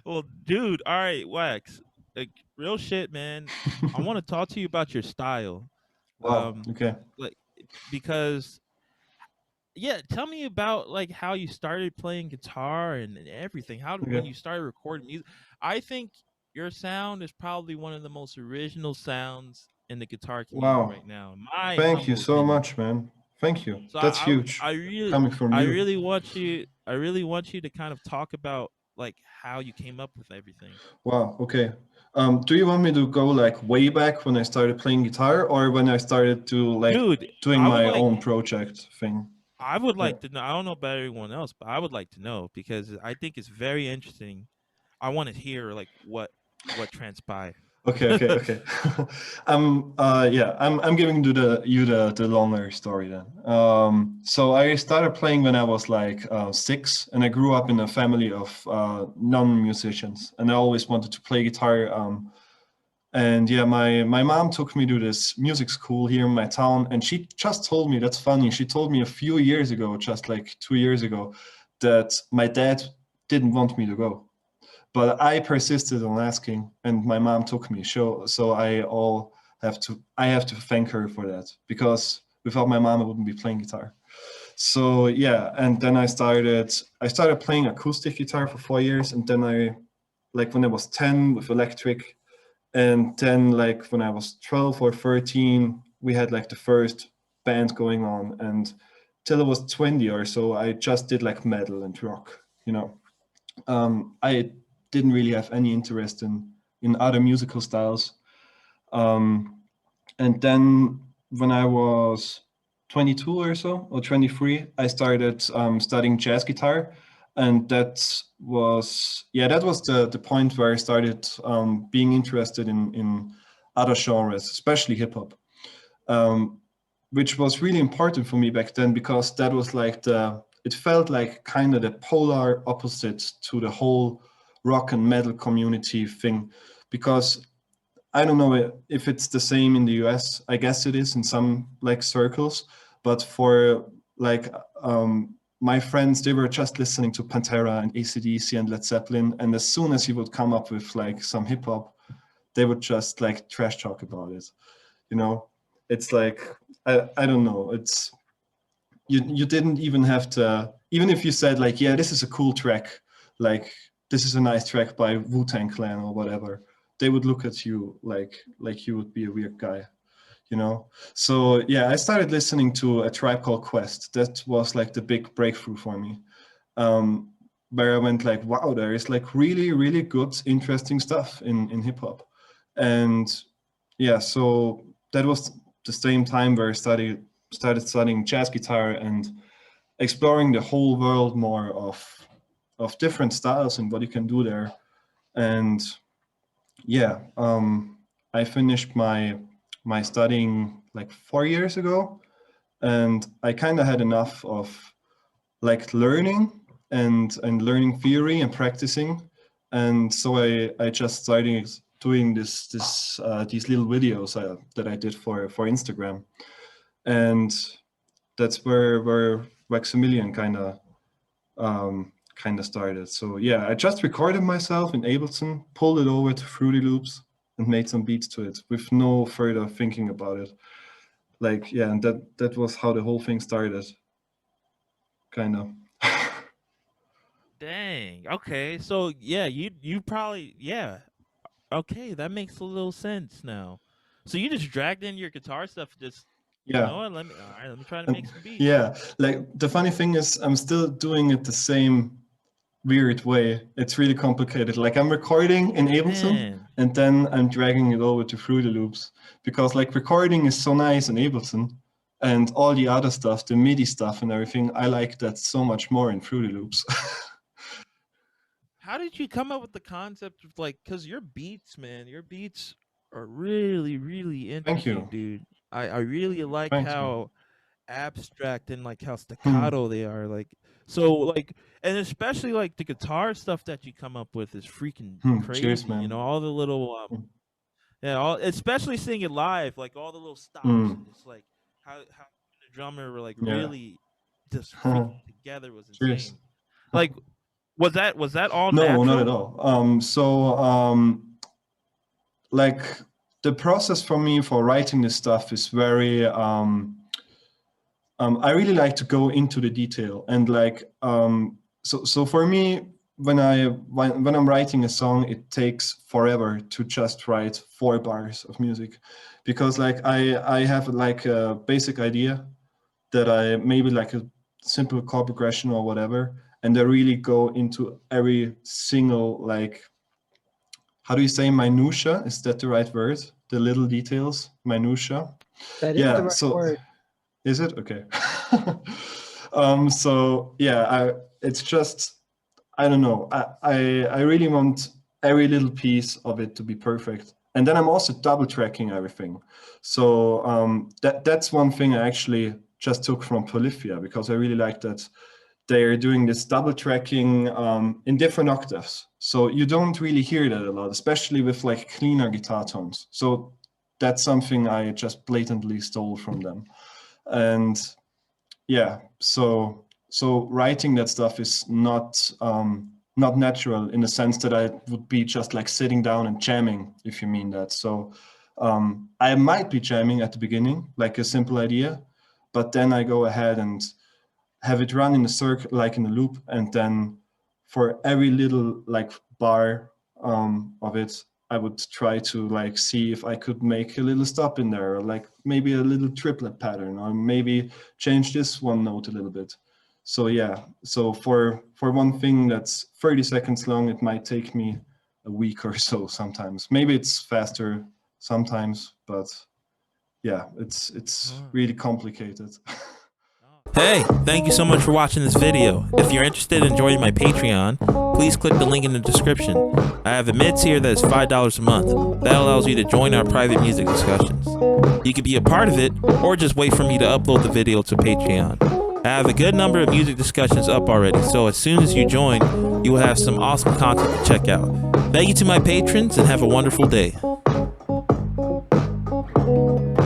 Well, dude, all right, Wax. Like real shit, man. I want to talk to you about your style. Wow. Um Okay. like because yeah, tell me about like how you started playing guitar and everything. How when Okay. you started recording music. I think your sound is probably one of the most original sounds in the guitar community Wow. right now, in my Thank you humble so opinion. much, man. Thank you. So That's huge I really coming from I you. really want you I really want you to kind of talk about like how you came up with everything. Wow. Okay. Do you want me to go like way back when I started playing guitar, or when I started to like Dude, doing I would my like own project thing? I would Yeah. like to know. I don't know about everyone else, but I would like to know because I think it's very interesting. I want to hear like what transpired. Okay, okay, okay. I'm giving you the longer story then. So I started playing when I was like 6, and I grew up in a family of non-musicians, and I always wanted to play guitar. And yeah, my mom took me to this music school here in my town, and she just told me, that's funny. She told me a few years ago, just like 2 years ago, that my dad didn't want me to go, but I persisted on asking, and my mom took me. So I have to thank her for that, because without my mom, I wouldn't be playing guitar. So yeah, and then I started playing acoustic guitar for 4 years, and then like when I was 10 with electric, and then like when I was 12 or 13, we had like the first band going on, and till I was 20 or so, I just did like metal and rock, you know. I didn't really have any interest in other musical styles. Um, and then when I was 22 or so, or 23, I started studying jazz guitar, and that was the point where I started being interested in other genres, especially hip hop. Um, which was really important for me back then, because that was like it felt like kind of the polar opposite to the whole rock and metal community thing. Because I don't know if it's the same in the US. I guess it is in some like circles, but for like my friends, they were just listening to Pantera and AC/DC and Led Zeppelin, and as soon as you would come up with like some hip hop, they would just like trash talk about it. You know, it's like I don't know. It's you didn't even have to, even if you said like, yeah, this is a cool track, like this is a nice track by Wu-Tang Clan or whatever, they would look at you like you would be a weird guy, you know. So yeah, I started listening to A Tribe Called Quest. That was like the big breakthrough for me, um, where I went like, wow, there is like really really good interesting stuff in hip hop. And yeah, so that was the same time where I started studying jazz guitar and exploring the whole world more of different styles and what you can do there. And yeah, I finished my studying like 4 years ago, and I kind of had enough of like learning and learning theory and practicing. And so I just started doing these little videos that I did for Instagram. And that's where Waxamilion kind of started. So yeah, I just recorded myself in Ableton, pulled it over to Fruity Loops, and made some beats to it with no further thinking about it. Like yeah, and that was how the whole thing started, kind of. Dang. Okay. So yeah, you probably yeah. Okay, that makes a little sense now. So you just dragged in your guitar stuff. Just you Yeah. know what? Let me all right. Let me try to make And some beats. yeah, like the funny thing is, I'm still doing it the same weird way. It's really complicated. Like I'm recording in Ableton, Man, and then I'm dragging it over to Fruity Loops, because like recording is so nice in Ableton, and all the other stuff, the MIDI stuff and everything, I like that so much more in Fruity Loops. how did you come up with the concept of like? Cause your beats, man, your beats are really really Thank interesting, you. dude. I really like Thanks, man. how abstract and like how Hmm. staccato they are. Like so like and especially like the guitar stuff that you come up with is freaking Cheers, crazy. You know man. all the little yeah, all, especially seeing it live, like all the little stops and Mm. just like how the drummer were like Yeah. really just freaking together was Cheers. insane. Like Was that all No, natural? not at all. Like the process for me for writing this stuff is very. I really like to go into the detail, and like so for me, when I'm writing a song, it takes forever to just write 4 bars of music, because like I have like a basic idea that I maybe like a simple chord progression or whatever, and I really go into every single, like, how do you say, minutia? Is that the right word? The little details, minutia. That is the right So word. is it okay? So yeah, it's just, I don't know. I really want every little piece of it to be perfect, and then I'm also double tracking everything. So that's one thing I actually just took from Polyphia, because I really like that they're doing this double tracking in different octaves. So you don't really hear that a lot, especially with like cleaner guitar tones. So that's something I just blatantly stole from them. And yeah, so writing that stuff is not natural, in the sense that I would be just like sitting down and jamming, if you mean that. So I might be jamming at the beginning, like a simple idea, but then I go ahead and have it run in a circle, like in a loop, and then for every little like bar of it, I would try to like see if I could make a little stop in there, or like maybe a little triplet pattern, or maybe change this one note a little bit. So yeah, so for one thing that's 30 seconds long, it might take me a week or so sometimes. Maybe it's faster sometimes, but yeah, it's really complicated. Hey, thank you so much for watching this video. If you're interested in joining my Patreon, please click the link in the description. I have a mid-tier that is $5 a month. That allows you to join our private music discussions. You can be a part of it, or just wait for me to upload the video to Patreon. I have a good number of music discussions up already, so as soon as you join, you will have some awesome content to check out. Thank you to my patrons, and have a wonderful day.